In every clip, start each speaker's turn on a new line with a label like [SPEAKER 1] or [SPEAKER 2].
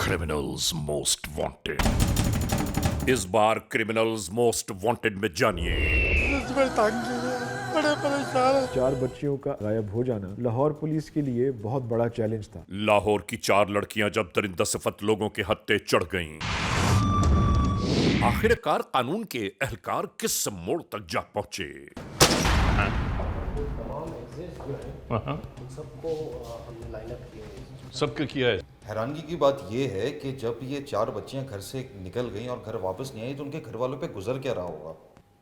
[SPEAKER 1] Criminals most wanted. इस बार criminals most wanted में जानिए।
[SPEAKER 2] बड़े परेशान।
[SPEAKER 3] 4 बच्चियों का गायब हो जाना लाहौर पुलिस के लिए बहुत बड़ा चैलेंज था।
[SPEAKER 1] लाहौर की 4 लड़कियां जब दरिंदा सिफत लोगों के हत्थे चढ़ गईं, आखिरकार कानून के एहलकार किस मोड़ तक जा पहुंचे।
[SPEAKER 4] सबके किया है।
[SPEAKER 5] हैरानगी की बात यह है कि जब ये 4 बच्चियां घर से निकल गईं और घर वापस नहीं आई तो उनके घर वालों पे गुजर क्या रहा होगा।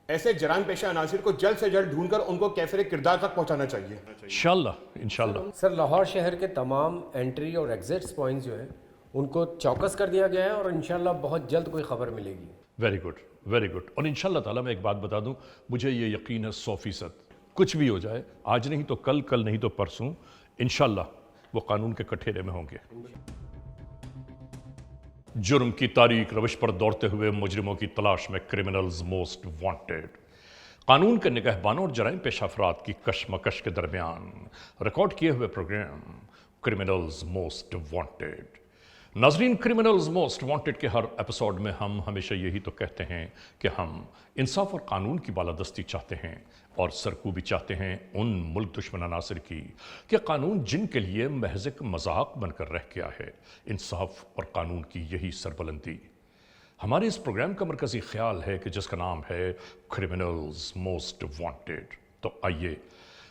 [SPEAKER 6] ऐसे जराम पेशा अनासिर को जल्द से जल्द ढूंढकर उनको कैफिर किरदार तक पहुंचाना चाहिए।
[SPEAKER 4] इंशाल्लाह।
[SPEAKER 7] सर, लाहौर शहर के तमाम एंट्री और एग्जिट्स पॉइंट्स जो है उनको चौकस कर दिया गया है और इंशाल्लाह बहुत जल्द कोई खबर मिलेगी।
[SPEAKER 4] Very good. और इंशाल्लाह ताला मैं एक बात बता दूं, मुझे ये यकीन है 100%, कुछ भी हो जाए, आज नहीं तो कल, कल नहीं तो परसों, इंशाल्लाह वो कानून के कठेरे में होंगे। जुर्म की तारीख रविश पर दौड़ते हुए मुजरिमों की तलाश में क्रिमिनल्स मोस्ट वांटेड। कानून के निगहबानों और जराइम पेशा अफराद की कशमकश के दरमियान रिकॉर्ड किए हुए प्रोग्राम क्रिमिनल्स मोस्ट वांटेड। नाजरीन, क्रिमिनल्स मोस्ट वांटेड के हर एपिसोड में हम हमेशा यही तो कहते हैं कि हम इंसाफ और कानून की बालादस्ती चाहते हैं और सरकूबी चाहते हैं उन मुल्क दुश्मन अनासिर की कि कानून जिनके लिए महज एक मजाक बनकर रह गया है। इंसाफ और कानून की यही सरबुलंदी हमारे इस प्रोग्राम का मरकजी ख्याल है कि जिसका नाम है क्रिमिनल्स मोस्ट वांटेड। तो आइए,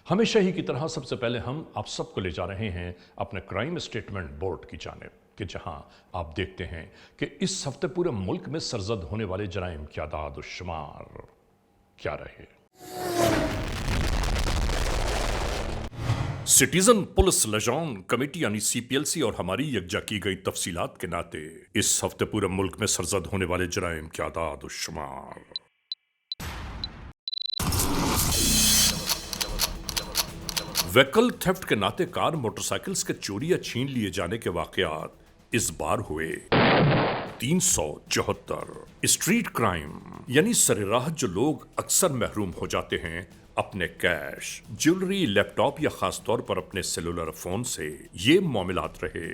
[SPEAKER 4] हमेशा ही की तरह सबसे पहले हम आप सबको ले जा रहे हैं अपने क्राइम स्टेटमेंट बोर्ड की जानिब, कि जहां आप देखते हैं कि इस हफ्ते पूरे मुल्क में सरजद होने वाले जराइम की आदाद और शुमार क्या रहे।
[SPEAKER 1] सिटीजन पुलिस लजान कमेटी यानी CPLC और हमारी यकजा की गई तफसीलात के नाते इस हफ्ते पूरे मुल्क में सरजद होने वाले जराइम की आदाद और शुमार। व्हीकल थेफ्ट के नाते कार मोटरसाइकिल्स के चोरी या छीन लिए जाने के वाकयात इस बार हुए 374। स्ट्रीट क्राइम यानी सरेराह जो लोग अक्सर महरूम हो जाते हैं अपने कैश, ज्वेलरी, लैपटॉप या खास तौर पर अपने सेलुलर फोन से, ये मामलात रहे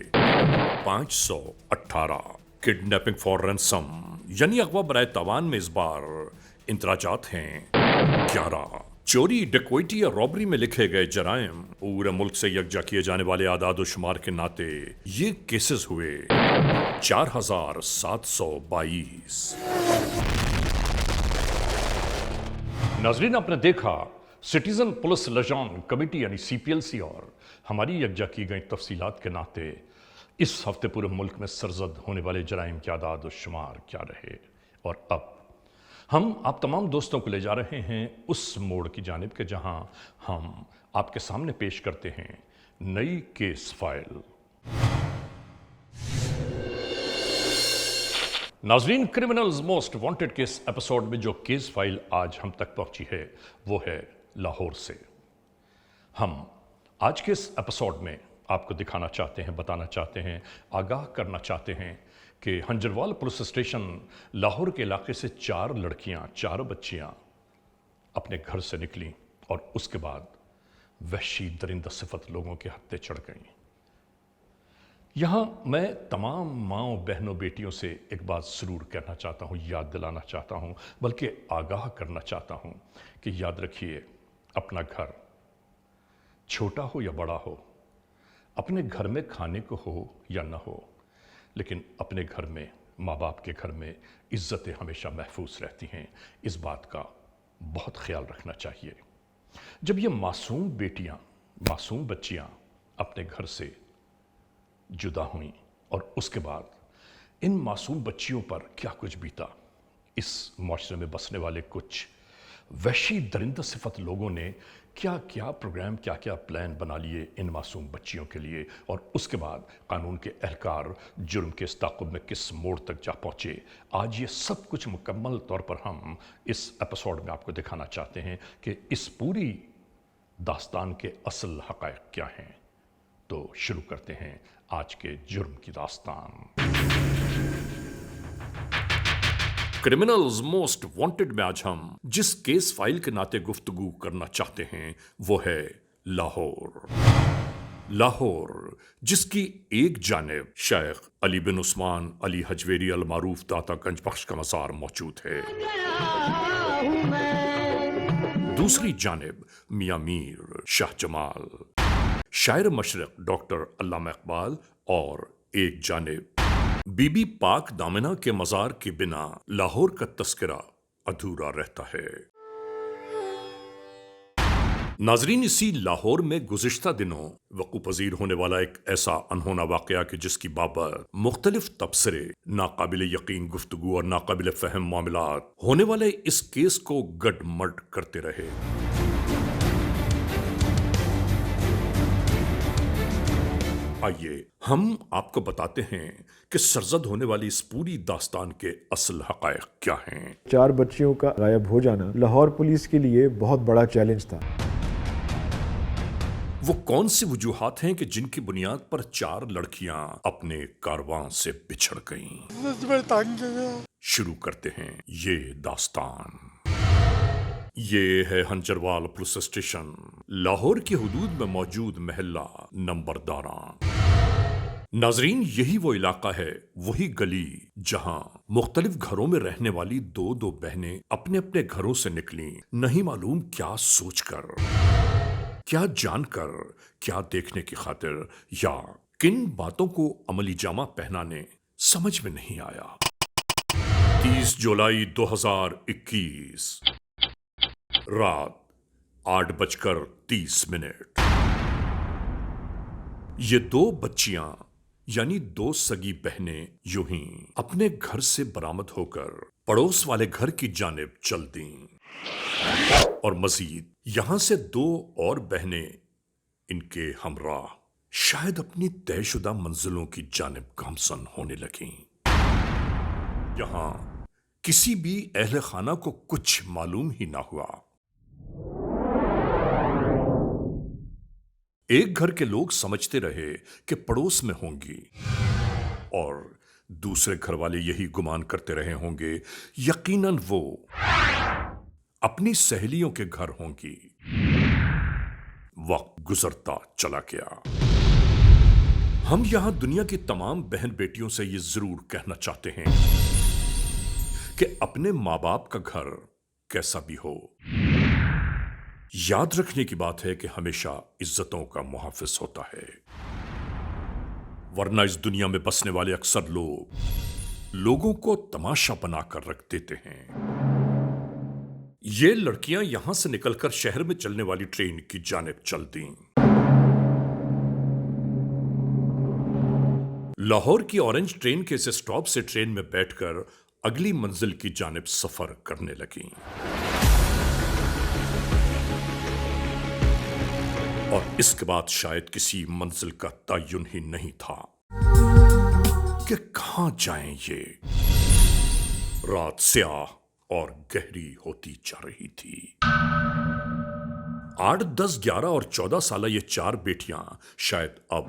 [SPEAKER 1] 518। किडनैपिंग फॉर रैंसम यानी अगवा बराए तावान में इस बार इंतराजात हैं 11। चोरी, डकैती या रॉबरी में लिखे गए जराइम पूरे मुल्क से यकजा किए जाने वाले आदाद शुमार के नाते ये केसेस हुए 4722।
[SPEAKER 4] नाजरीन, आपने देखा सिटीजन पुलिस लजान कमेटी यानी CPLC और हमारी यकजा की गई तफसीलात के नाते इस हफ्ते पूरे मुल्क में सरजद होने वाले जराइम की आदाद और शुमार क्या रहे। और अब हम आप तमाम दोस्तों को ले जा रहे हैं उस मोड़ की जानिब के जहां हम आपके सामने पेश करते हैं नई केस फाइल। नाजरीन, क्रिमिनल्स मोस्ट वांटेड के इस एपिसोड में जो केस फाइल आज हम तक पहुंची है वो है लाहौर से। हम आज के इस एपिसोड में आपको दिखाना चाहते हैं, बताना चाहते हैं, आगाह करना चाहते हैं कि हंजरवाल पुलिस स्टेशन लाहौर के इलाके से 4 लड़कियां, 4 बच्चियां अपने घर से निकलीं और उसके बाद वहशी दरिंदा सिफत लोगों के हत्थे चढ़ गईं। यहां मैं तमाम माँओं, बहनों, बेटियों से एक बात ज़रूर कहना चाहता हूं, याद दिलाना चाहता हूं, बल्कि आगाह करना चाहता हूं कि याद रखिए, अपना घर छोटा हो या बड़ा हो, अपने घर में खाने को हो या ना हो, लेकिन अपने घर में, माँ बाप के घर में इज्जतें हमेशा महफूज रहती हैं। इस बात का बहुत ख्याल रखना चाहिए। जब ये मासूम बेटियां, मासूम बच्चियां अपने घर से जुदा हुईं और उसके बाद इन मासूम बच्चियों पर क्या कुछ बीता, इस माशरे में बसने वाले कुछ वहशी दरिंदा सिफत लोगों ने क्या क्या प्रोग्राम, क्या क्या प्लान बना लिए इन मासूम बच्चियों के लिए, और उसके बाद कानून के एहलकार जुर्म के इस ताक़ुब में किस मोड़ तक जा पहुँचे। आज ये सब कुछ मुकम्मल तौर पर हम इस एपिसोड में आपको दिखाना चाहते हैं कि इस पूरी दास्तान के असल हक़ाइक़ क्या हैं। तो शुरू करते हैं आज के जुर्म की दास्तान।
[SPEAKER 1] क्रिमिनल्स मोस्ट वांटेड में आज हम जिस केस फाइल के नाते गुफ्तगू करना चाहते हैं वो है लाहौर। لاہور جس کی ایک جانب شیخ علی بن عثمان علی حجویری المعروف داتا گنج بخش کا مزار موجود ہے، دوسری جانب میاں میر شاہ جمال شاعر مشرق ڈاکٹر علامہ اقبال، اور ایک جانب بی بی پاک دامنہ کے مزار کے بنا لاہور کا تذکرہ ادھورا رہتا ہے۔ ناظرین، اسی لاہور میں گزشتہ دنوں وقوع پذیر ہونے والا ایک ایسا انہونا واقعہ کہ جس کی بابت مختلف تبصرے، ناقابل یقین گفتگو اور ناقابل فہم معاملات ہونے والے اس کیس کو گڈ مڈ کرتے رہے۔ آئیے ہم آپ کو بتاتے ہیں کہ سرزد ہونے والی اس پوری داستان کے اصل حقائق کیا ہیں۔
[SPEAKER 3] 4 بچیوں کا غائب ہو جانا لاہور پولیس کے لیے بہت بڑا چیلنج تھا۔
[SPEAKER 1] وہ کون سی وجوہات ہیں کہ جن کی بنیاد پر 4 لڑکیاں اپنے کارواں سے بچھڑ گئیں؟ شروع کرتے ہیں یہ داستان۔ یہ ہے ہنجروال پولیس اسٹیشن، لاہور کی حدود میں موجود محلہ نمبر 12۔ ناظرین، یہی وہ علاقہ ہے، وہی گلی جہاں مختلف گھروں میں رہنے والی 2 بہنیں اپنے اپنے گھروں سے نکلیں، نہیں معلوم کیا سوچ کر، کیا جان کر، کیا دیکھنے کی خاطر، یا کن باتوں کو عملی جامہ پہنانے سمجھ میں نہیں آیا۔ 30 جولائی 2021 رات 8:30۔ یہ 2 بچیاں یعنی 2 سگی بہنیں یوں ہی اپنے گھر سے برآمد ہو کر پڑوس والے گھر کی جانب چل دیں، اور مزید یہاں سے 2 اور بہنیں ان کے ہمراہ شاید اپنی طے شدہ منزلوں کی جانب گامزن ہونے لگیں۔ یہاں کسی بھی اہل خانہ کو کچھ معلوم ہی نہ ہوا۔ ایک گھر کے لوگ سمجھتے رہے کہ پڑوس میں ہوں گی، اور دوسرے گھر والے یہی گمان کرتے رہے ہوں گے یقیناً وہ اپنی سہیلیوں کے گھر ہوں گی۔ وقت گزرتا چلا گیا۔ ہم یہاں دنیا کی تمام بہن بیٹیوں سے یہ ضرور کہنا چاہتے ہیں کہ اپنے ماں باپ کا گھر کیسا بھی ہو، یاد رکھنے کی بات ہے کہ ہمیشہ عزتوں کا محافظ ہوتا ہے، ورنہ اس دنیا میں بسنے والے اکثر لوگوں کو تماشا بنا کر رکھ دیتے ہیں۔ یہ لڑکیاں یہاں سے نکل کر شہر میں چلنے والی ٹرین کی جانب چل دیں۔ لاہور کی اورنج ٹرین کے اس اسٹاپ سے ٹرین میں بیٹھ کر اگلی منزل کی جانب سفر کرنے لگیں، اور اس کے بعد شاید کسی منزل کا تعین ہی نہیں تھا کہ کہاں جائیں یہ۔ رات سیاہ اور گہری ہوتی جا رہی تھی۔ 8، 10، 11 اور 14 سالہ یہ 4 بیٹیاں شاید اب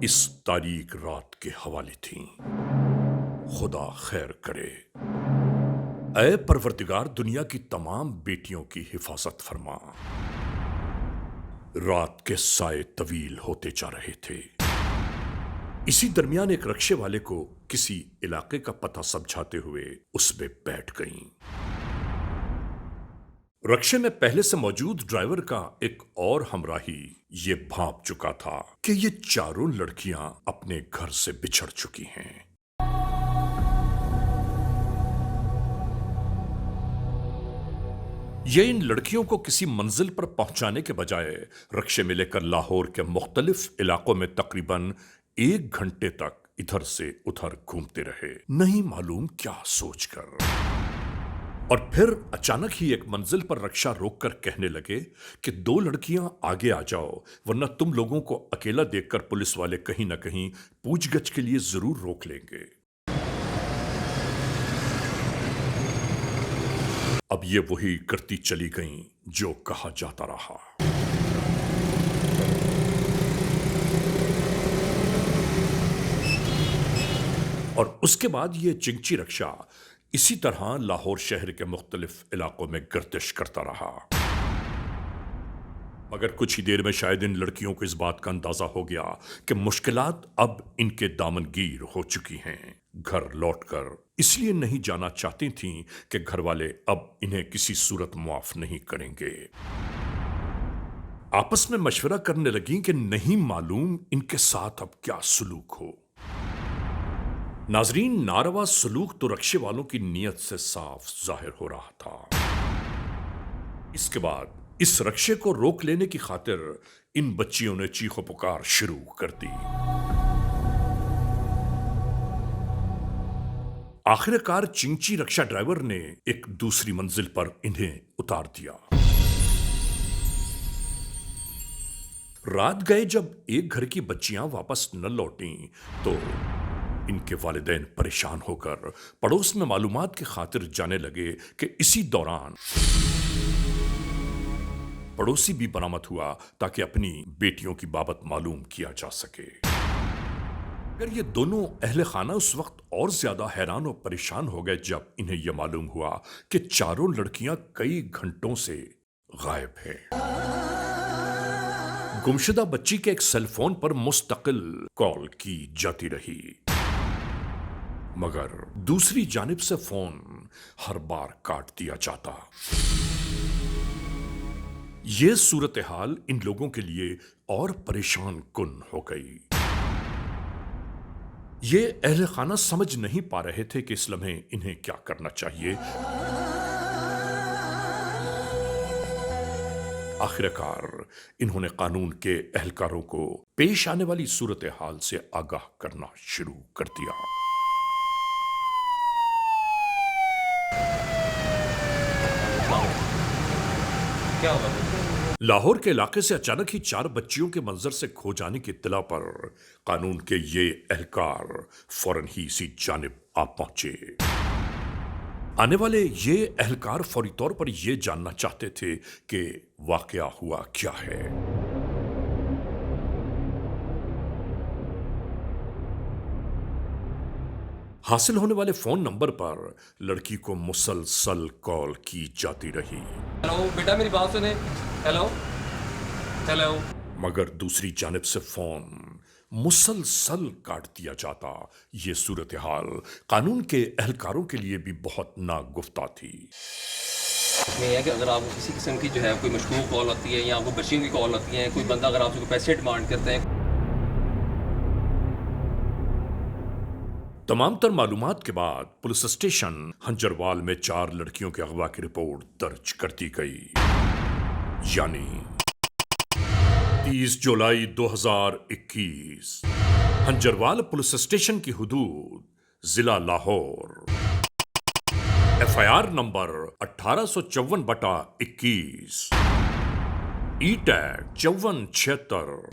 [SPEAKER 1] اس تاریک رات کے حوالے تھیں۔ خدا خیر کرے۔ اے پروردگار، دنیا کی تمام بیٹیوں کی حفاظت فرما۔ رات کے سائے طویل ہوتے جا رہے تھے۔ اسی درمیان ایک رکشے والے کو کسی علاقے کا پتہ سمجھاتے ہوئے اس میں بیٹھ گئیں۔ رکشے میں پہلے سے موجود ڈرائیور کا ایک اور ہمراہی یہ بھانپ چکا تھا کہ یہ 4 لڑکیاں اپنے گھر سے بچھڑ چکی ہیں۔ یہ ان لڑکیوں کو کسی منزل پر پہنچانے کے بجائے رکشے میں لے کر لاہور کے مختلف علاقوں میں تقریباً 1 گھنٹے تک ادھر سے ادھر گھومتے رہے، نہیں معلوم کیا سوچ کر، اور پھر اچانک ہی ایک منزل پر رکشہ روک کر کہنے لگے کہ 2 لڑکیاں آگے آ جاؤ، ورنہ تم لوگوں کو اکیلا دیکھ کر پولیس والے کہیں نہ کہیں پوچھ گچھ کے لیے ضرور روک لیں گے۔ اب یہ وہی کرتی چلی گئیں جو کہا جاتا رہا۔ اور اس کے بعد یہ چنگچی رکشہ اسی طرح لاہور شہر کے مختلف علاقوں میں گردش کرتا رہا۔ मगर कुछ ही देर में शायद इन लड़कियों को इस बात का अंदाजा हो गया कि मुश्किलात अब इनके दामनगीर हो चुकी हैं। घर लौटकर इसलिए नहीं जाना चाहती थीं कि घर वाले अब इन्हें किसी सूरत माफ नहीं करेंगे। आपस में मशवरा करने लगी कि नहीं मालूम इनके साथ अब क्या सलूक हो। नाजरीन, नारवा सलूक तो रक्षे वालों की नीयत से साफ जाहिर हो रहा था। इसके बाद इस रक्षे को रोक लेने की खातिर इन बच्चियों ने चीखो पुकार शुरू कर दी। आखिरकार चिंची रक्षा ड्राइवर ने एक दूसरी मंजिल पर इन्हें उतार दिया। रात गए जब एक घर की बच्चियां वापस न लौटीं तो इनके वालिदैन परेशान होकर पड़ोस में मालूमात की खातिर जाने लगे कि इसी दौरान पड़ोसी भी बरामद हुआ ताकि अपनी बेटियों की बाबत मालूम किया जा सके। अगर ये दोनों अहले खाना उस वक्त और ज्यादा हैरान और परेशान हो गए जब इन्हें यह मालूम हुआ कि चारों लड़कियां कई घंटों से गायब हैं। गुमशुदा बच्ची के एक सेल फोन पर मुस्तकिल कॉल की जाती रही, मगर दूसरी जानिब से फोन हर बार काट दिया जाता। ये सूरत हाल इन लोगों के लिए और परेशान कुन हो गई। ये अहले खाना समझ नहीं पा रहे थे कि इस लम्हे इन्हें क्या करना चाहिए। आखिरकार इन्होंने कानून के एहलकारों को पेश आने वाली सूरत हाल से आगाह करना शुरू कर दिया।
[SPEAKER 5] क्या होगा?
[SPEAKER 1] लाहौर के इलाके से अचानक ही 4 बच्चियों के मंजर से खो जाने की इत्तला पर कानून के ये एहलकार फौरन ही इसी जानिब आ पहुंचे। आने वाले ये एहलकार फौरी तौर पर यह जानना चाहते थे कि वाकया हुआ क्या है। हासिल होने वाले फोन नंबर पर लड़की को मुसलसल कॉल की जाती रही।
[SPEAKER 2] हेलो बेटा, मेरी बात सुने। Hello hello.
[SPEAKER 1] मगर दूसरी जानिब से फोन मुसलसल काट दिया जाता। ये सूरत हाल कानून के एहलकारों के लिए भी बहुत नागुफ्ता थी।
[SPEAKER 2] इसमें यह है कि अगर आपको किसी किस्म की जो है कोई मशकूक कॉल आती है या आपको बच्चियों की कॉल आती है, कोई बंदा अगर आपसे कोई पैसे डिमांड करते हैं।
[SPEAKER 1] तमाम तर मालूमात के बाद पुलिस स्टेशन हंजरवाल में 4 लड़कियों के अगवा की रिपोर्ट दर्ज कर दी गई। यानी 30 जुलाई 2021 हंजरवाल पुलिस स्टेशन की हुदूद जिला लाहौर। FIR नंबर 1854/21 ई टैग 5476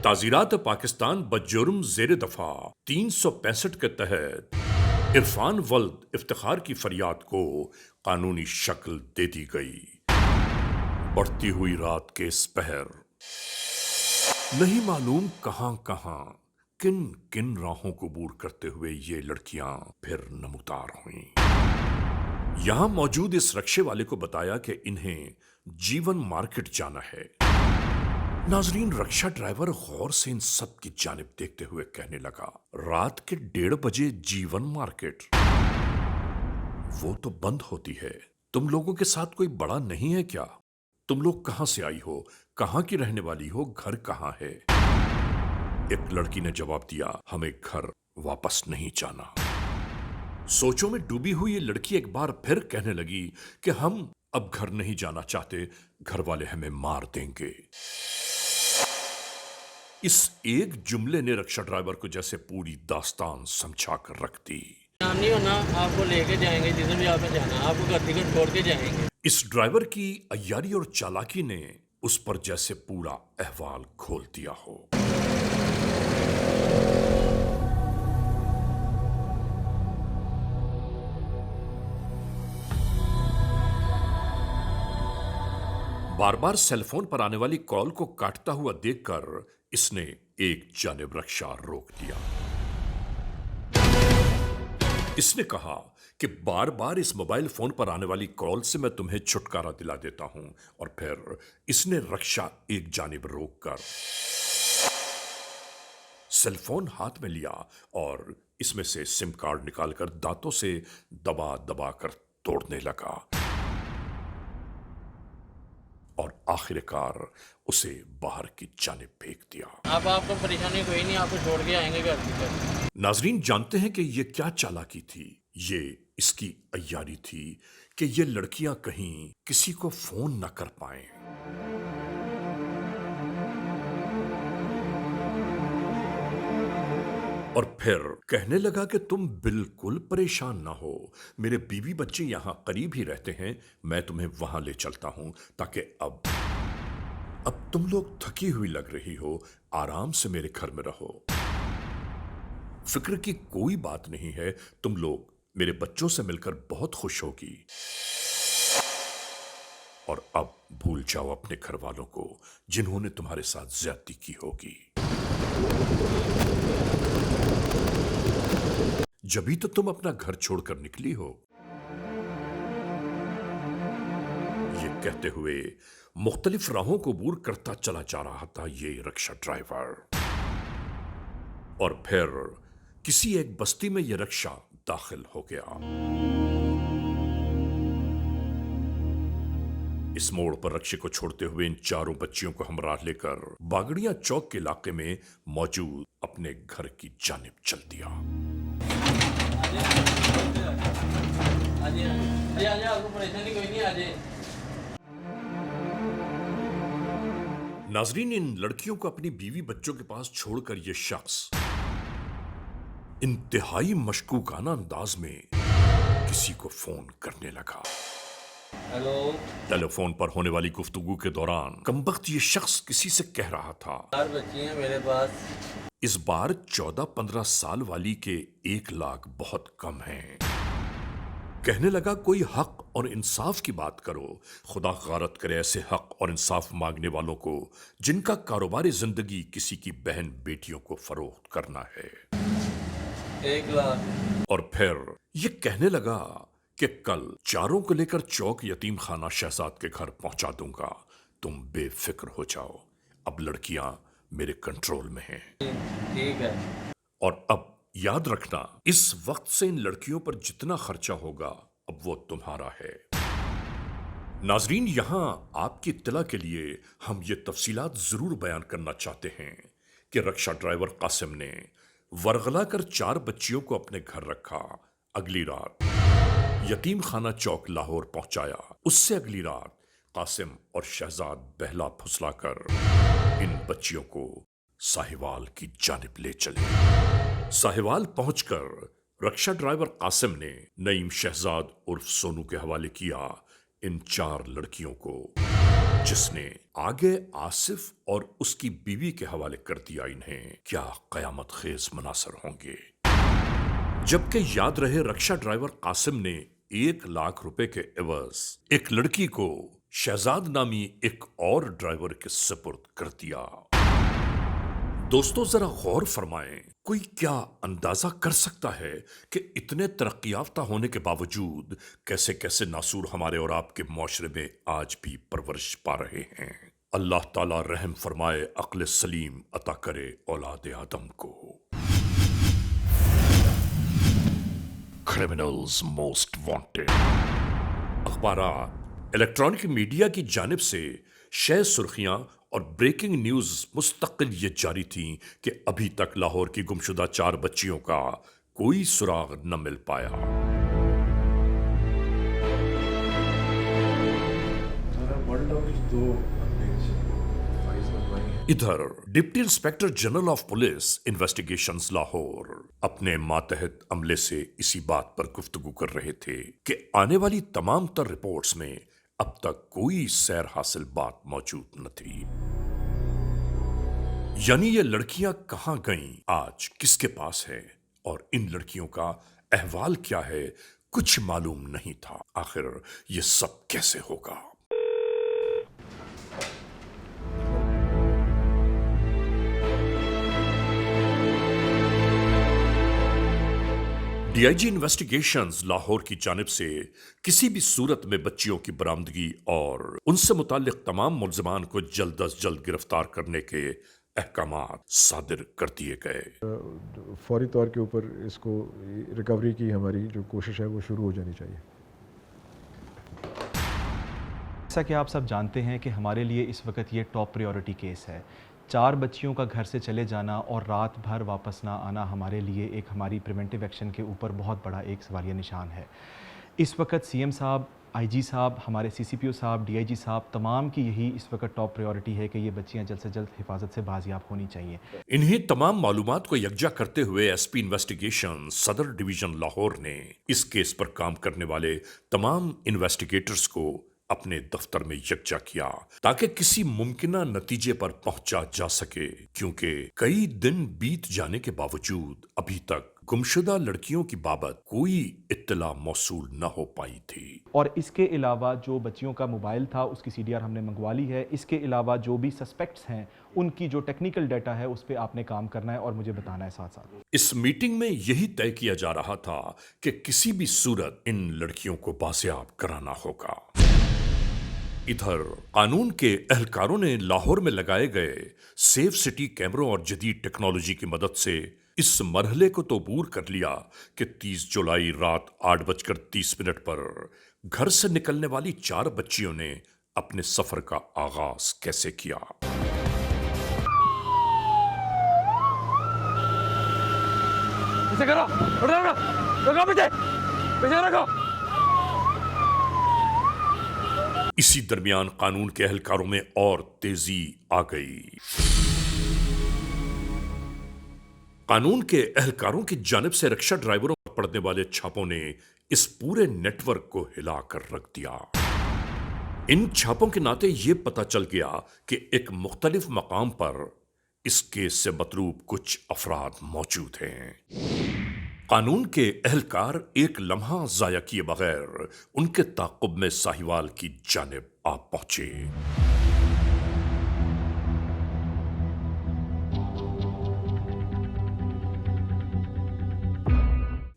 [SPEAKER 1] ताजीरात पाकिस्तान बजुर्म जेर दफा 365 के तहत इरफान वल्द इफ्तिखार की फरियाद को कानूनी शक्ल दे दी गई। बढ़ती हुई रात के इस पहर नहीं मालूम कहां कहां किन किन राहों को बूर करते हुए ये लड़कियां फिर नमूदार हुईं। यहां मौजूद इस रक्षे वाले को बताया कि इन्हें जीवन मार्केट जाना है। नाजरीन, रक्षा ड्राइवर गौर से इन सब की जानिब देखते हुए कहने लगा, रात के 1:30 बजे जीवन मार्केट? वो तो बंद होती है। तुम लोगों के साथ कोई बड़ा नहीं है क्या? तुम लोग कहां से आई हो, कहां की रहने वाली हो, घर कहां है? एक लड़की ने जवाब दिया, हमें घर वापस नहीं जाना। सोचों में डूबी हुई ये लड़की एक बार फिर कहने लगी कि हम अब घर नहीं जाना चाहते, घर वाले हमें मार देंगे। इस एक जुमले ने रक्षा ड्राइवर को जैसे पूरी दास्तान समझा कर रख दी।
[SPEAKER 8] काम नहीं होना, आपको लेके जाएंगे जिधर भी आपने जाना, आपको घर टिकट छोड़ के जाएंगे।
[SPEAKER 1] इस ड्राइवर की अय्यारी और चालाकी ने उस पर जैसे पूरा अहवाल खोल दिया हो। बार बार सेलफोन पर आने वाली कॉल को काटता हुआ देखकर इसने एक जानिब रक्षा रोक दिया। इसने कहा कि बार बार इस मोबाइल फोन पर आने वाली कॉल से मैं तुम्हें छुटकारा दिला देता हूं, और फिर इसने रक्षा एक जानिब रोककर सेल फोन हाथ में लिया और इसमें से सिम कार्ड निकालकर दांतों से दबा दबा कर तोड़ने लगा और आखिरकार उसे बाहर की जानिब फेंक दिया।
[SPEAKER 8] अब आपको परेशानी कोई नहीं, आपको छोड़ के आएंगे घर की।
[SPEAKER 1] नाजरीन जानते हैं कि ये क्या चालाकी थी। ये इसकी अय्यारी थी कि ये लड़कियां कहीं किसी को फोन न कर पाएं। और फिर कहने लगा कि तुम बिल्कुल परेशान ना हो, मेरे बीवी बच्चे यहां करीब ही रहते हैं, मैं तुम्हें वहां ले चलता हूं ताकि अब तुम लोग थकी हुई लग रही हो, आराम से मेरे घर में रहो। फिक्र की कोई बात नहीं है, तुम लोग मेरे बच्चों से मिलकर बहुत खुश होगी। और अब भूल जाओ अपने घर वालों को जिन्होंने तुम्हारे साथ ज्यादती की होगी। जभी तो तुम अपना घर छोड़कर निकली हो। ये कहते हुए मुख्तलिफ राहों को अबूर करता चला जा रहा था ये रिक्शा ड्राइवर। और फिर किसी एक बस्ती में ये रिक्शा दाखिल हो गया। इस मोड़ पर रिक्शे को छोड़ते हुए इन चारों बच्चियों को हमराह लेकर बागड़िया चौक के इलाके में मौजूद अपने घर की जानिब चल दिया।
[SPEAKER 8] आपको परेशानी कोई नहीं, आ जाए।
[SPEAKER 1] नाजरीन, इन लड़कियों को अपनी बीवी बच्चों के पास छोड़कर यह शख्स इंतहाई मशकूकाना अंदाज में किसी को फोन करने लगा।
[SPEAKER 8] हेलो।
[SPEAKER 1] टेलीफोन पर होने वाली गुफ्तगू के दौरान कमबख्त ये शख्स किसी से कह रहा था,
[SPEAKER 8] 4 बच्ची हैं मेरे पास।
[SPEAKER 1] इस बार 14-15 साल वाली के 1 लाख बहुत कम हैं। कहने लगा कोई हक और इंसाफ की बात करो, खुदा गारत करे ऐसे हक और इंसाफ मांगने वालों को जिनका कारोबारी जिंदगी किसी की बहन बेटियों को फरोख्त करना है।
[SPEAKER 8] 1 लाख।
[SPEAKER 1] और फिर ये कहने लगा कि कल चारों को लेकर चौक यतीम खाना शहजाद के घर पहुंचा दूंगा, तुम बेफिक्र हो जाओ, अब लड़कियां मेरे कंट्रोल में हैं।
[SPEAKER 8] ठीक है।
[SPEAKER 1] और अब याद रखना, इस वक्त से इन लड़कियों पर जितना खर्चा होगा अब वो तुम्हारा है। नाजरीन, यहां आपकी इत्तला के लिए हम ये तफसीलात जरूर बयान करना चाहते हैं कि रिक्शा ड्राइवर कासिम ने वरगला कर 4 बच्चियों को अपने घर रखा, अगली रात यतीम खाना चौक लाहौर पहुंचाया। उससे अगली रात कासिम और शहजाद बहला फुसला कर इन बच्चियों को साहिवाल की जानिब ले चले। साहिवाल पहुंचकर रिक्शा ड्राइवर कासिम ने नईम शहजाद उर्फ सोनू के हवाले किया इन 4 लड़कियों को, जिसने आगे आसिफ और उसकी बीवी के हवाले कर दिया इन्हें। क्या कयामत खेज मनासर होंगे। जबकि याद रहे, रिक्शा ड्राइवर कासिम ने 1 लाख रुपए के एवज एक लड़की को शहजाद नामी एक और ड्राइवर के सुपुर्द कर दिया। दोस्तों, जरा गौर फरमाएं, कोई क्या अंदाजा कर सकता है कि इतने तरक्की याफ्ता होने के बावजूद कैसे कैसे नासूर हमारे और आपके मुआशरे में आज भी परवरिश पा रहे हैं। अल्लाह ताला रहम फरमाए, अक्ल सलीम अता करे औलाद आदम को। Criminals most wanted. अखबारात, इलेक्ट्रॉनिक मीडिया की जानिब से शय सुर्खियां और ब्रेकिंग न्यूज मुस्तकिल ये जारी थी कि अभी तक लाहौर की गुमशुदा 4 बच्चियों का कोई सुराग न मिल पाया। इधर deputy inspector general of police investigations Lahore अपने मातहत अमले से इसी बात पर गुफ्तगू कर रहे थे कि आने वाली तमाम तर रिपोर्ट्स में अब तक कोई सैर हासिल बात मौजूद न थी। यानी ये लड़कियां कहां गईं, आज किसके पास है और इन लड़कियों का अहवाल क्या है, कुछ मालूम नहीं था। आखिर ये सब कैसे होगा। DIG इन्वेस्टिगेशंस लाहौर की जानिब से किसी भी सूरत में बच्चियों की बरामदगी और उनसे मुताल्लिक तमाम मुल्ज़िमान को जल्द अज जल्द गिरफ्तार करने के अहकामात सादिर कर दिए गए।
[SPEAKER 3] फौरी तौर के ऊपर इसको रिकवरी की हमारी जो कोशिश है वो शुरू हो जानी चाहिए।
[SPEAKER 9] जैसा कि आप सब जानते हैं कि हमारे लिए इस वक्त ये टॉप प्रायोरिटी केस है। 4 बच्चियों का घर से चले जाना और रात भर वापस ना आना हमारे लिए एक हमारी प्रिवेंटिव एक्शन के ऊपर बहुत बड़ा एक सवालिया निशान है। इस वक्त CM साहब, IG साहब, हमारे CCPO साहब, DIG साहब, तमाम की यही इस वक्त टॉप प्रायोरिटी है कि ये बच्चियां जल्द से जल्द हिफाजत से बाजियाब होनी चाहिए।
[SPEAKER 1] इन्हीं तमाम मालूमात को यकजा करते हुए SP इन्वेस्टिगेशन सदर डिवीजन लाहौर ने इस केस पर काम करने वाले तमाम इन्वेस्टिगेटर्स को अपने दफ्तर में यकजा किया ताकि किसी मुमकिना नतीजे पर पहुंचा जा सके, क्योंकि कई दिन बीत जाने के बावजूद अभी तक गुमशुदा लड़कियों की बाबत कोई इत्तला मौसूल न हो पाई थी।
[SPEAKER 9] और इसके अलावा जो बच्चियों का मोबाइल था उसकी CDR हमने मंगवा ली है। इसके अलावा जो भी सस्पेक्ट्स हैं उनकी जो टेक्निकल डाटा है उस पर आपने काम करना है और मुझे बताना है साथ साथ।
[SPEAKER 1] इस मीटिंग में यही तय किया जा रहा था कि किसी भी सूरत इन लड़कियों को बाजियाब कराना होगा। इधर कानून के एहलकारों ने लाहौर में लगाए गए सेफ सिटी कैमरों और जदीद टेक्नोलॉजी की मदद से इस मरहले को तो दूर कर लिया कि 30 जुलाई रात 8:30 पर घर से निकलने वाली 4 बच्चियों ने अपने सफर का आगाज कैसे किया।
[SPEAKER 8] पीछे करो, रखो पीछे रखो।
[SPEAKER 1] इसी दरमियान कानून के एहलकारों में और तेजी आ गई। कानून के एहलकारों की जानिब से रिक्शा ड्राइवरों पर पड़ने वाले छापों ने इस पूरे नेटवर्क को हिलाकर रख दिया। इन छापों के नाते यह पता चल गया कि एक मुख्तलिफ मकाम पर इस केस से मतलूब कुछ अफराद मौजूद हैं। कानून के एहलकार एक लम्हा जाया किए बगैर उनके ताक़ुब में साहिवाल की जानिब आ पहुंचे।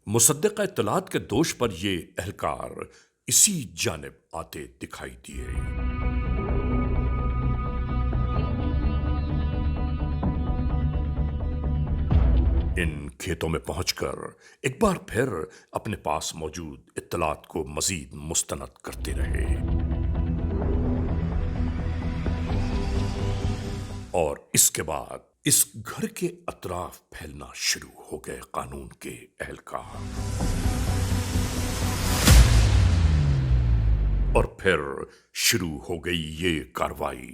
[SPEAKER 1] मुसद्दिक़ा इत्तलात के दोष पर ये एहलकार इसी जानिब आते दिखाई दिए। इन खेतों में पहुंचकर एक बार फिर अपने पास मौजूद इत्तलात को मजीद मुस्तनद करते रहे और इसके बाद इस घर के अतराफ फैलना शुरू हो गए कानून के एहलकार। और फिर शुरू हो गई ये कार्रवाई।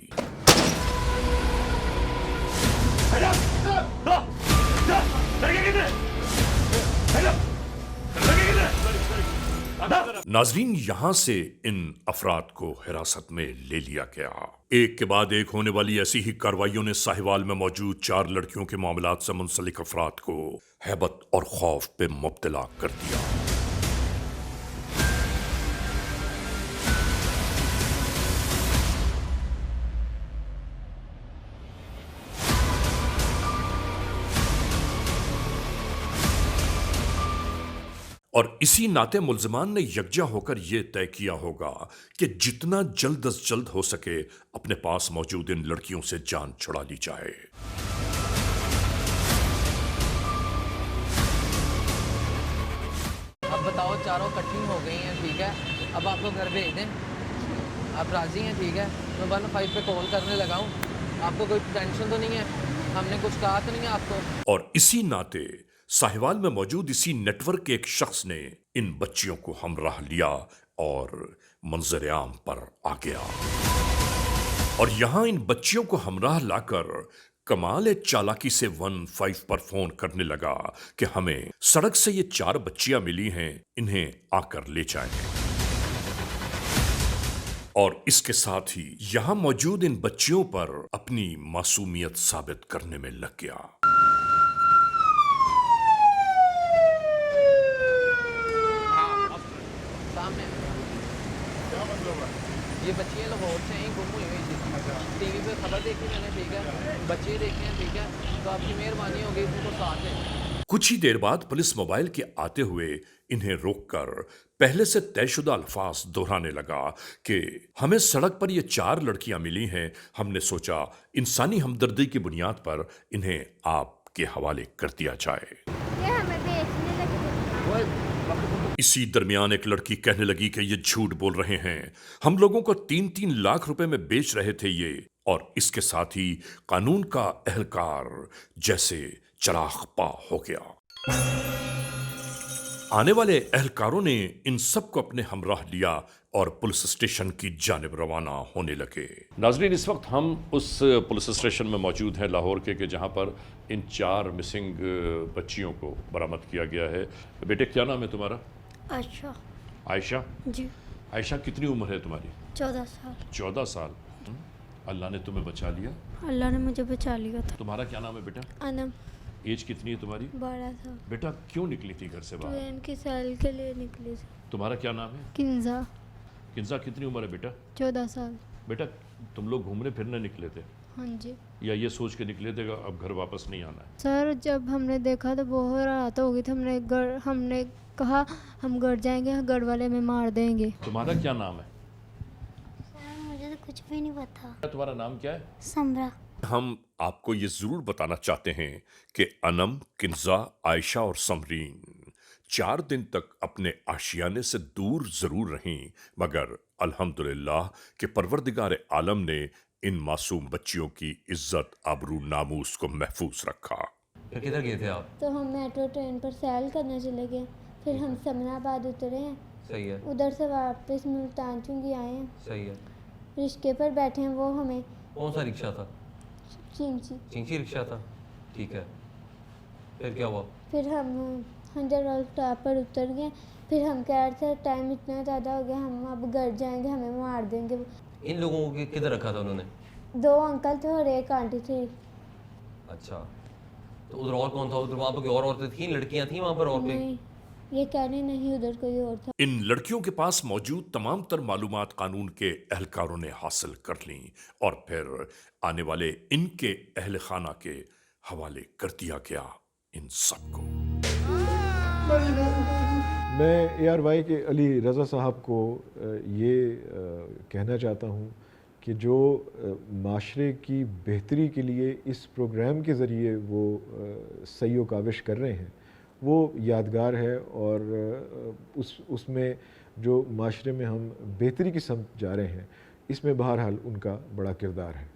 [SPEAKER 1] नाजरीन, यहां से इन अफराद को हिरासत में ले लिया गया। एक के बाद एक होने वाली ऐसी ही कार्रवाइयों ने साहिवाल में मौजूद 4 लड़कियों के मामलात से मुंसलिक अफराद को हैबत और खौफ पे मुब्तला कर दिया। और इसी नाते मुल्ज़िमान ने यकजा होकर यह तय किया होगा कि जितना जल्द अज जल्द हो सके अपने पास मौजूद इन लड़कियों से जान छुड़ा ली जाए।
[SPEAKER 10] अब बताओ, चारों इकट्ठी हो गई हैं, ठीक है। अब आपको घर भेज दें, आप राजी हैं, ठीक है। मैं 15 पे कॉल करने लगा हूँ, आपको कोई टेंशन तो नहीं है, हमने कुछ कहा तो नहीं है आपको।
[SPEAKER 1] और इसी नाते साहिवाल में मौजूद इसी नेटवर्क के एक शख्स ने इन बच्चियों को हमराह लिया और मंजर आम पर आ गया और यहां इन बच्चियों को हमराह लाकर कमाल चालाकी से 15 पर फोन करने लगा कि हमें सड़क से ये 4 बच्चियां मिली हैं, इन्हें आकर ले जाएं। और इसके साथ ही यहां मौजूद इन बच्चियों पर अपनी मासूमियत साबित करने में लग गया।
[SPEAKER 10] ये बच्चियाँ लाहौर से ही गुम हुई हुई थी। टीवी पे खबर देखी मैंने, ठीक है, बच्चे देखे हैं, ठीक है, तो आपकी मेहरबानी होगी उनको साथ है।
[SPEAKER 1] कुछ ही देर बाद पुलिस मोबाइल के आते हुए इन्हें रोककर पहले से तयशुदा अल्फाज दोहराने लगा कि हमें सड़क पर ये 4 लड़कियां मिली हैं, हमने सोचा इंसानी हमदर्दी की बुनियाद पर इन्हें आपके हवाले कर दिया जाए। इसी दरमियान एक लड़की कहने लगी कि ये झूठ बोल रहे हैं, हम लोगों को 3-3 लाख रुपए में बेच रहे थे ये, और इसके साथ ही कानून का एहलकार जैसे चराग पा हो गया। आने वाले एहलकारों ने इन सबको अपने हमराह लिया और पुलिस स्टेशन की जानिब रवाना होने लगे। नाजरीन, इस वक्त हम उस पुलिस स्टेशन में मौजूद हैं लाहौर के जहां पर इन 4 मिसिंग बच्चियों को बरामद किया गया है। बेटे, क्या नाम है तुम्हारा?
[SPEAKER 11] आयशा।
[SPEAKER 1] आयशा
[SPEAKER 11] जी।
[SPEAKER 1] आयशा, कितनी उम्र है तुम्हारी?
[SPEAKER 11] 14 साल।
[SPEAKER 1] 14 साल। अल्लाह ने तुम्हें बचा लिया?
[SPEAKER 11] अल्लाह ने मुझे बचा लिया था।
[SPEAKER 1] तुम्हारा क्या नाम है बेटा?
[SPEAKER 11] अनम।
[SPEAKER 1] एज कितनी है तुम्हारी?
[SPEAKER 11] 12 साल।
[SPEAKER 1] बेटा, क्यों निकली थी घर से बाहर?
[SPEAKER 11] ट्रेन की सैल के लिए निकली थी।
[SPEAKER 1] तुम्हारा क्या नाम है?
[SPEAKER 11] किंजा।
[SPEAKER 1] किंजा, कितनी उम्र है बेटा?
[SPEAKER 11] 14 साल।
[SPEAKER 1] बेटा, तुम लोग घूमने फिरने निकले थे
[SPEAKER 11] हाँ जी।
[SPEAKER 1] या ये सोच के निकले थे कि अब घर वापस नहीं आना है?
[SPEAKER 11] सर, जब हमने देखा तो बहुत रात हो गई थी, हमने कहा हम घर जाएंगे, घर वाले में मार देंगे।
[SPEAKER 1] तुम्हारा क्या नाम है?
[SPEAKER 11] सर, मुझे तो कुछ भी नहीं पता।
[SPEAKER 1] तुम्हारा नाम क्या है?
[SPEAKER 11] समरा।
[SPEAKER 1] हम आपको ये जरूर बताना चाहते हैं कि अनम, किंजा, आयशा और समरीन 4 दिन तक अपने आशियाने से दूर जरूर रहीं, मगर अल्हम्दुलिल्लाह कि परवरदिगार आलम ने इन मासूम बच्चियों की इज्जत, आबरू, नामूस को महफूज रखा।
[SPEAKER 2] फिर किधर गए थे आप?
[SPEAKER 11] तो हम मेट्रो ट्रेन पर सैल करने चले गए, फिर हम समनाबाद उतरे हैं।
[SPEAKER 2] सही है।
[SPEAKER 11] उधर से वापस मुल्तान चुंगी आए हैं।
[SPEAKER 2] सही है।
[SPEAKER 11] रिश्के पर बैठे हैं, वो हमें
[SPEAKER 2] कौन सा रिक्शा था?
[SPEAKER 11] चिंची
[SPEAKER 2] रिक्शा था। ठीक है, फिर क्या हुआ?
[SPEAKER 11] फिर हम 100 वाल स्टॉप पर उतर गए। फिर हम कह रहे थे टाइम इतना ज़्यादा हो गया, हम अब घर जाएंगे, हमें मार देंगे।
[SPEAKER 2] इन लोगों को किधर रखा था उन्होंने?
[SPEAKER 11] 2 अंकल थे और एक आंटी थी।
[SPEAKER 2] अच्छा, तो उधर और कौन था? उधर वहाँ पर कोई और औरतें थीं, लड़कियाँ थीं वहाँ पर? और कोई?
[SPEAKER 11] नहीं, ये कहने नहीं, उधर कोई और था।
[SPEAKER 1] इन लड़कियों के पास मौजूद तमाम तर मालूमात कानून के एहलकारों ने हासिल कर लीं और फिर आने वाले इनके अहल खाना के हवाले कर दिया गया इन सबको।
[SPEAKER 3] मैं ARY के अली रज़ा साहब को ये कहना चाहता हूँ कि जो माशरे की बेहतरी के लिए इस प्रोग्राम के ज़रिए वो सही व काविश कर रहे हैं, वो यादगार है, और उसमें जो माशरे में हम बेहतरी की समत जा रहे हैं, इसमें बहरहाल उनका बड़ा किरदार है।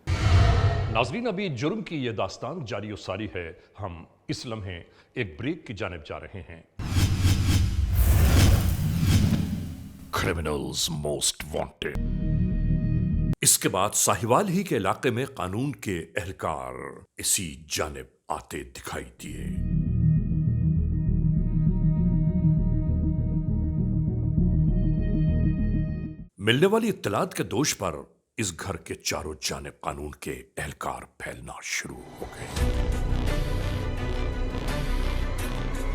[SPEAKER 4] नाजरीन, अभी जुर्म की ये दास्तान जारी और सारी है। हम इस लम्हे एक ब्रेक की जानिब जा रहे हैं। Criminals most wanted. इसके बाद साहिवाल ही के इलाके में कानून के एहलकार इसी जानिब आते दिखाई दिए। मिलने वाली इत्तलात के दोष पर इस घर के चारों जानिब कानून के एहलकार फैलना शुरू हो गए।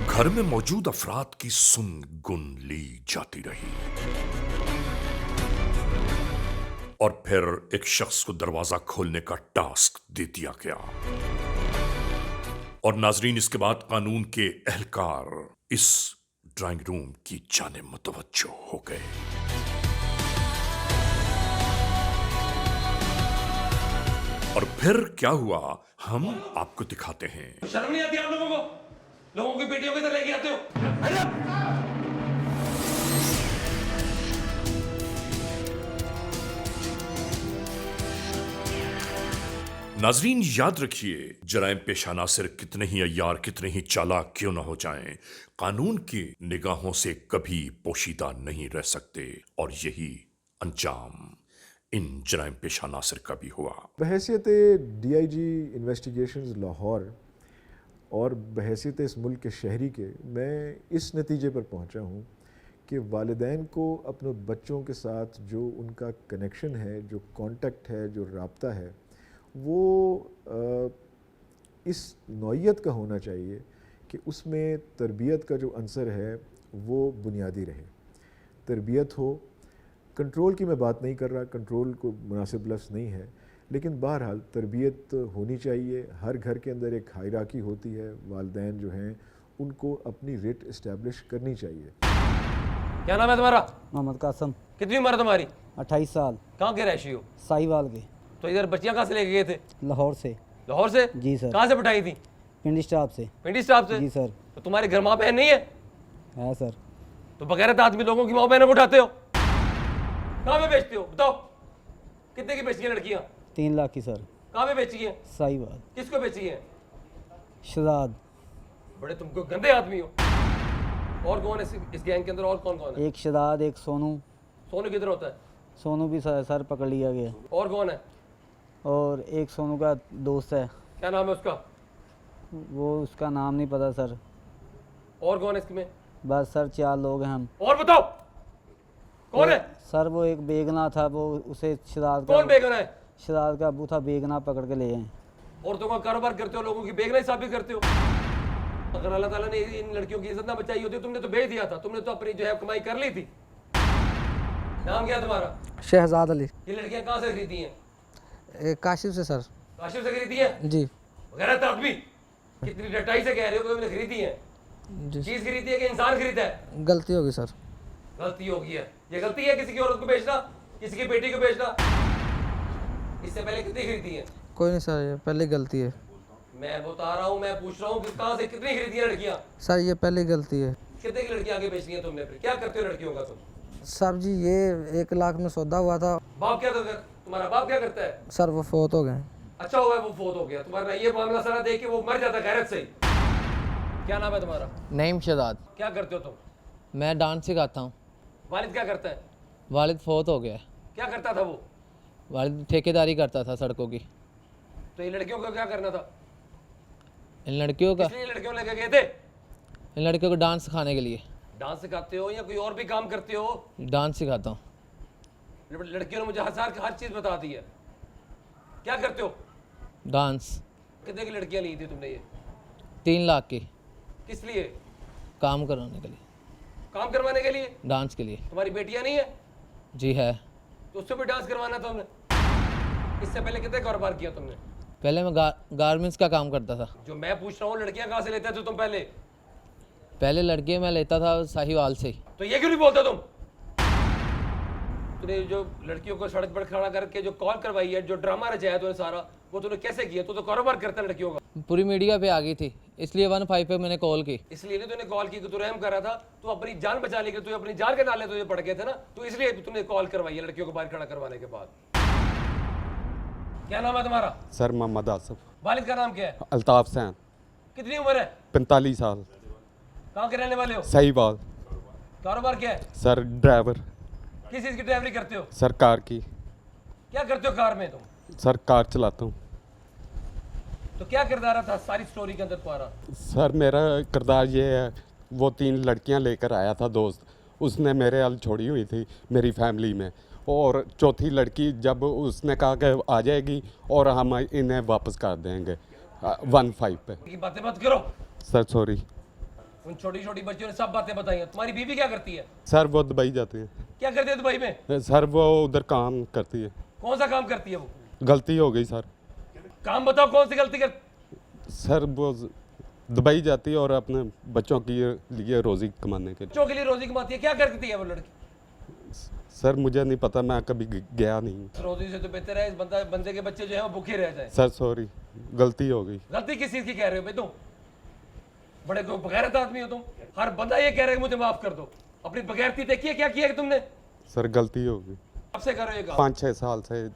[SPEAKER 4] घर में मौजूद अफराद की सुन गुन ली जाती रही और फिर एक शख्स को दरवाजा खोलने का टास्क दे दिया गया। और नाजरीन, इसके बाद कानून के एहलकार इस ड्राइंग रूम की जानिब मुतवज्जो हो गए। और फिर क्या हुआ, हम आपको दिखाते हैं।
[SPEAKER 2] शर्म नहीं आती आप लोगों को? लोगों की बेटियों की तरह लेके आते हो?
[SPEAKER 1] नाजरीन, याद रखिए, जराइम पेश अनासिर कितने ही अय्यार, कितने ही चालाक क्यों ना हो जाएं, कानून की निगाहों से कभी पोशीदा नहीं रह सकते, और यही अंजाम इन जराइम पेश अनासिर का भी हुआ।
[SPEAKER 3] बहैसियत DIG इन्वेस्टिगेशंस लाहौर और बहैसियत इस मुल्क के शहरी के, मैं इस नतीजे पर पहुंचा हूं कि वालिदैन को अपने बच्चों के साथ जो उनका कनेक्शन है, जो कांटेक्ट है, जो राब्ता है, वो इस नौइयत का होना चाहिए कि उसमें तरबियत का जो अंसर है वो बुनियादी रहे। तरबियत हो, कंट्रोल की मैं बात नहीं कर रहा, कंट्रोल को मुनासिब लफ्ज़ नहीं है, लेकिन बहरहाल तरबियत होनी चाहिए। हर घर के अंदर एक हायरार्की होती है, वालिदैन जो हैं ان کو اپنی ریٹ اسٹیبلش کرنی چاہیے.
[SPEAKER 2] کیا نام ہے تمہارا؟
[SPEAKER 12] محمد قاسم.
[SPEAKER 2] کتنی عمر ہے تمہاری؟
[SPEAKER 12] 28 سال.
[SPEAKER 2] کہاں کے رہائشی ہو؟
[SPEAKER 12] ساہیوال کے.
[SPEAKER 2] تو ادھر بچیاں کہاں سے لے کے گئے تھے؟
[SPEAKER 12] لاہور سے.
[SPEAKER 2] لاہور سے؟
[SPEAKER 12] جی سر.
[SPEAKER 2] کہاں سے بٹھائی تھی؟
[SPEAKER 12] پنڈی اسٹاپ سے.
[SPEAKER 2] پنڈی اسٹاپ سے؟
[SPEAKER 12] جی سر.
[SPEAKER 2] تو تمہارے گھر ماں بہن نہیں ہے؟
[SPEAKER 12] ہے سر.
[SPEAKER 2] تو بغیرت آدمی لوگوں کی ماں بہنوں کو اٹھاتے ہو، کہاں پہ بیچتے ہو؟ بتاؤ کتنے کی بیچی ہیں لڑکیاں؟
[SPEAKER 12] 3 لاکھ کی سر.
[SPEAKER 2] کہاں پہ بیچی ہیں؟
[SPEAKER 12] ساہیوال.
[SPEAKER 2] کس کو بیچی ہیں؟
[SPEAKER 12] شہزاد.
[SPEAKER 2] بڑے تم کو گندے آدمی ہو. اور کون ہے اس گینگ کے اندر؟ اور کون کون ہے؟
[SPEAKER 12] ایک شہزاد، ایک سونو.
[SPEAKER 2] سونو کدھر ہوتا ہے؟
[SPEAKER 12] سونو بھی سر پکڑ لیا گیا.
[SPEAKER 2] اور کون ہے؟
[SPEAKER 12] اور ایک سونو کا دوست ہے.
[SPEAKER 2] کیا نام ہے اس کا؟
[SPEAKER 12] وہ اس کا نام نہیں پتا سر.
[SPEAKER 2] اور کون ہے اس میں؟
[SPEAKER 12] بس سر 4 لوگ ہیں ہم.
[SPEAKER 2] اور بتاؤ کون ہے؟
[SPEAKER 12] سر وہ ایک بیگنا تھا، وہ اسے شہزاد کا.
[SPEAKER 2] کون بیگنا ہے؟
[SPEAKER 12] شہزاد کا ابو تھا، بیگنا پکڑ کے لے ہیں.
[SPEAKER 2] عورتوں کا کاروبار کرتے ہو، لوگوں کی بیگنا حساب بھی کرتے ہو. اگر اللہ تعالیٰ نے ان لڑکیوں کی عزت نہ بچائی ہوتی تم نے تو بھیج دیا تھا. تم نے تو اپنی جو ہے کمائی کر لی تھی. نام کیا تمہارا؟
[SPEAKER 12] شہزاد علی.
[SPEAKER 2] یہ لڑکیاں کہاں سے خریدی ہیں؟
[SPEAKER 12] کاشف سے سر.
[SPEAKER 2] کاشف سے خریدی ہیں؟
[SPEAKER 12] جی.
[SPEAKER 2] غیرت آدمی کتنی ڈٹائی سے کہہ رہے ہو کہ تم نے خریدی ہیں. چیز خریدی ہے کہ انسان خریدا ہے؟
[SPEAKER 12] غلطی ہوگی سر.
[SPEAKER 2] غلطی ہوگی ہے. یہ غلطی ہے کسی کی عورت کو بیچنا، کسی کی بیٹی کو بیچنا؟ اس سے پہلے کتنی خریدی ہیں؟
[SPEAKER 12] کوئی نہیں سر، یہ پہلی غلطی ہے.
[SPEAKER 2] میں بتا رہا ہوں، میں پوچھ رہا ہوں کہ کہاں سے کتنی خریدی ہیں لڑکیاں؟
[SPEAKER 12] سر یہ پہلی غلطی ہے.
[SPEAKER 2] کتنے کی لڑکیاں آگے بیچتی ہیں تم نے؟ پھر کیا کرتے ہو لڑکیوں کا تم؟
[SPEAKER 12] سر جی یہ 1 لاکھ میں سودا ہوا تھا.
[SPEAKER 2] باپ کیا کرتا ہے تمہارا؟ باپ کیا کرتا ہے؟
[SPEAKER 12] سر وہ فوت ہو گئے.
[SPEAKER 2] اچھا ہوا ہے وہ فوت ہو گیا. تمہارا یہ معاملہ سارا دیکھ کے وہ مر جاتا غیرت سے ہی. کیا نام ہے تمہارا؟
[SPEAKER 10] نعیم شہزاد.
[SPEAKER 2] کیا کرتے ہو تم؟
[SPEAKER 10] میں ڈانس سکھاتا ہوں.
[SPEAKER 2] والد کیا کرتا ہے؟
[SPEAKER 10] والد فوت ہو گیا ہے.
[SPEAKER 2] کیا کرتا تھا وہ؟
[SPEAKER 10] والد ٹھیکیداری کرتا تھا سڑکوں کی.
[SPEAKER 2] تو یہ لڑکیوں کا کیا کرنا تھا؟
[SPEAKER 10] ان لڑکیوں کا،
[SPEAKER 2] اس لیے لڑکیوں لے کے گئے تھے؟
[SPEAKER 10] ان لڑکیوں کو ڈانس سکھانے کے لیے.
[SPEAKER 2] ڈانس سکھاتے ہو یا کوئی اور بھی کام کرتے ہو؟
[SPEAKER 10] ڈانس سکھاتا ہوں.
[SPEAKER 2] لڑکیوں نے مجھے ہر چیز بتا دی ہے. کیا کرتے ہو؟
[SPEAKER 10] ڈانس.
[SPEAKER 2] کتنے کی لڑکیاں لی تھی تم نے یہ؟
[SPEAKER 10] 3 لاکھ کی.
[SPEAKER 2] کس لیے؟
[SPEAKER 10] کام کرانے کے لیے.
[SPEAKER 2] کام کروانے کے لیے؟
[SPEAKER 10] ڈانس کے لیے.
[SPEAKER 2] تمہاری بیٹیاں نہیں ہے؟
[SPEAKER 10] جی ہے.
[SPEAKER 2] تو اس سے بھی ڈانس کروانا تھا ہم نے. اس سے پہلے کتنے کاروبار کیا تم نے؟
[SPEAKER 10] پہلے میں گارمنٹس کا کام کرتا تھا.
[SPEAKER 2] جو میں پوچھ رہا ہوں لڑکیاں کہاں سے لیتے تھے تم پہلے؟
[SPEAKER 10] پہلے لڑکے میں لیتا تھا ساہیوال سے.
[SPEAKER 2] تو یہ کیوں نہیں بولتے تم؟ تو نے جو لڑکیوں کو سڑک پر کھڑا کر کے جو کال کروائی ہے، جو ڈرامہ رچایا تو نے سارا، وہ تو نے کیسے کیا؟ تو کاروبار کرتا ہے لڑکیوں کا.
[SPEAKER 10] پوری میڈیا پہ آ گئی تھی، اس لیے 15 پہ میں نے کال کی.
[SPEAKER 2] اس لیے نہیں تو نے کال کی کہ تو رحم کر رہا تھا، تو اپنی جان بچانے کے، تو اپنی جان کے نالے تو یہ پڑ گئے تھے نا، تو اس لیے تم نے کال کروائی ہے لڑکیوں کو باہر کھڑا کروانے کے بعد. کیا نام ہے تمہارا؟
[SPEAKER 6] سر محمد آصف.
[SPEAKER 2] والد کا نام کیا ہے؟
[SPEAKER 6] الطاف حسین.
[SPEAKER 2] کتنی عمر ہے؟
[SPEAKER 6] 45 سال.
[SPEAKER 2] کہاں کے رہنے والے ہو؟
[SPEAKER 6] ساہیوال.
[SPEAKER 2] کاروبار کیا ہے؟
[SPEAKER 6] Sir driver.
[SPEAKER 2] کس چیز کی ڈرائیوری کرتے ہو؟
[SPEAKER 6] سر کار کی.
[SPEAKER 2] کیا کرتے ہو کار میں تم؟
[SPEAKER 6] سر کار چلاتا ہوں.
[SPEAKER 2] تو کیا کردار تھا ساری سٹوری کے اندر تمہارا؟
[SPEAKER 6] سر میرا کردار یہ ہے، وہ 3 لڑکیاں لے کر آیا تھا دوست، اس نے میرے حل چھوڑی ہوئی تھی میری فیملی میں، اور چوتھی لڑکی جب اس نے کہا کہ آ جائے گی اور ہم انہیں واپس کر دیں گے 15 پہ.
[SPEAKER 2] کی باتیں مت کرو
[SPEAKER 6] سر سوری.
[SPEAKER 2] ان چھوٹی چھوٹی بچیوں نے سب باتیں بتائی ہیں. تمہاری بیوی کیا کرتی ہے؟
[SPEAKER 6] سر وہ دبئی جاتی ہے.
[SPEAKER 2] کیا کرتی ہے دبئی میں؟
[SPEAKER 6] سر وہ ادھر کام کرتی ہے.
[SPEAKER 2] کون سا کام کرتی ہے وہ؟
[SPEAKER 6] غلطی ہو گئی سر.
[SPEAKER 2] کام بتاؤ کون سی غلطی کر؟
[SPEAKER 6] سر وہ دبئی جاتی ہے اور اپنے بچوں کے لیے روزی کمانے کے لیے.
[SPEAKER 2] بچوں کے لیے روزی کماتی ہے. کیا کرتی ہے وہ لڑکی؟
[SPEAKER 6] سر مجھے نہیں پتا، میں کبھی گیا نہیں.
[SPEAKER 2] روزی سے تو بہتر ہے اس بندے کے بچے جو ہیں وہ بھوکے رہ جائیں.
[SPEAKER 6] سر سوری، غلطی ہو گئی.
[SPEAKER 2] غلطی کس چیز کی کہہ رہے ہو بھائی تم؟ بڑے کو بغیرت آدمی ہو تم. ہر بندہ یہ کہہ رہا ہے کہ مجھے معاف کر دو. اپنی بغیرتی دیکھیے کیا کیا کہ تم نے.
[SPEAKER 6] سر غلطی ہو گئی.
[SPEAKER 2] اب سے کرو یہ کام.
[SPEAKER 6] 5-6 سال سے.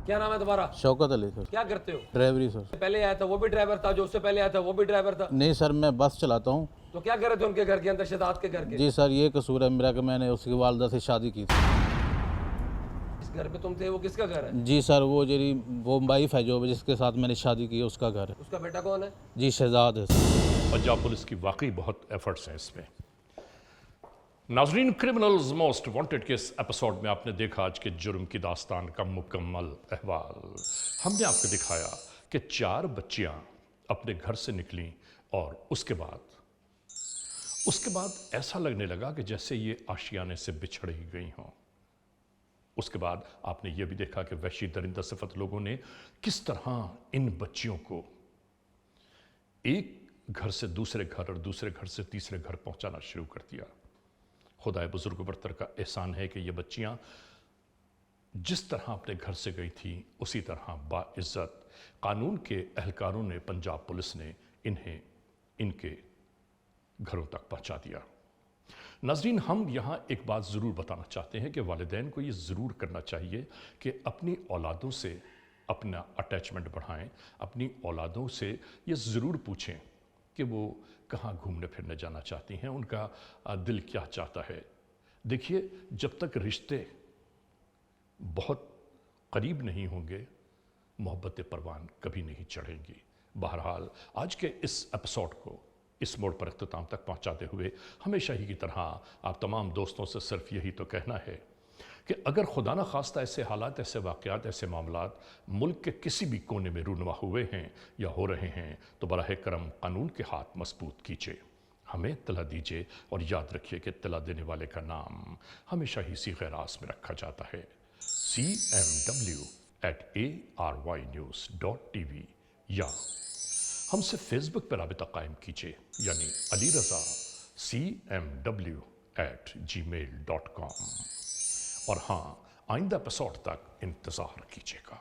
[SPEAKER 2] کیا نام ہے تمہارا؟
[SPEAKER 13] شوکت علی سر.
[SPEAKER 2] کیا کرتے ہو؟
[SPEAKER 13] ڈرائیوری سر.
[SPEAKER 2] پہلے آیا تھا وہ بھی ڈرائیور تھا، جو اس سے پہلے آیا تھا وہ بھی ڈرائیور تھا؟
[SPEAKER 13] نہیں سر، میں بس چلاتا ہوں.
[SPEAKER 2] تو کیا کر رہے تھے ان کے گھر کے اندر، شہزاد کے گھر کے؟
[SPEAKER 13] جی سر، یہ قصور ہے میرا کہ میں نے اس کی والدہ سے شادی کی تھی.
[SPEAKER 2] اس گھر پہ تم تھے، وہ کس کا گھر ہے؟
[SPEAKER 13] جی سر، وہ وائف ہے جو جس کے ساتھ میں نے شادی کی، اس کا گھر ہے.
[SPEAKER 2] اس کا بیٹا کون ہے؟
[SPEAKER 13] جی شہزاد ہے.
[SPEAKER 4] پنجاب پولیس کی واقعی بہت ایفرٹس ہیں اس میں. ناظرین، کرمنلز موسٹ وانٹڈ کے اس ایپیسوڈ میں آپ نے دیکھا آج کے جرم کی داستان کا مکمل احوال. ہم نے آپ کو دکھایا کہ 4 بچیاں اپنے گھر سے نکلیں اور اس کے بعد ایسا لگنے لگا کہ جیسے یہ آشیانے سے بچھڑ ہی گئی ہوں. اس کے بعد آپ نے یہ بھی دیکھا کہ وحشی درندہ صفت لوگوں نے کس طرح ان بچیوں کو ایک घर से दूसरे घर और दूसरे घर से तीसरे घर पहुंचाना शुरू कर दिया। खुदाए बुजुर्ग बरतर का एहसान है कि ये बच्चियां जिस तरह अपने घर से गई थी उसी तरह बाइज्जत कानून के एहलकारों ने, पंजाब पुलिस ने इन्हें इनके घरों तक पहुंचा दिया। नाज़रीन, हम यहाँ एक बात ज़रूर बताना चाहते हैं कि वालिदैन को ये ज़रूर करना चाहिए कि अपनी औलादों से अपना अटैचमेंट बढ़ाएं, अपनी औलादों से ये ज़रूर पूछें कि वो कहाँ घूमने फिरने जाना चाहती हैं, उनका दिल क्या चाहता है। देखिए, जब तक रिश्ते बहुत करीब नहीं होंगे, मोहब्बत परवान कभी नहीं चढ़ेंगी। बहरहाल, आज के इस एपिसोड को इस मोड़ पर इख्तिताम तक पहुंचाते हुए हमेशा ही की तरह आप तमाम दोस्तों से सिर्फ यही तो कहना है कि अगर खुदा न खास्ता ऐसे हालात, ऐसे वाक़यात, ऐसे मामलात मुल्क के किसी भी कोने में रूनुमा हुए हैं या हो रहे हैं तो बराह करम कानून के हाथ मजबूत कीजिए, हमें इत्तला दीजिए और याद रखिए कि इत्तला देने वाले का नाम हमेशा ही सीग़े रास में रखा जाता है। cmw@arYnews.tv या हमसे फेसबुक पर राबिता कायम कीजिए, यानी अली रज़ा cmw@gmail.com। और हाँ, आइंदा एपिसोड तक इंतज़ार कीजिएगा।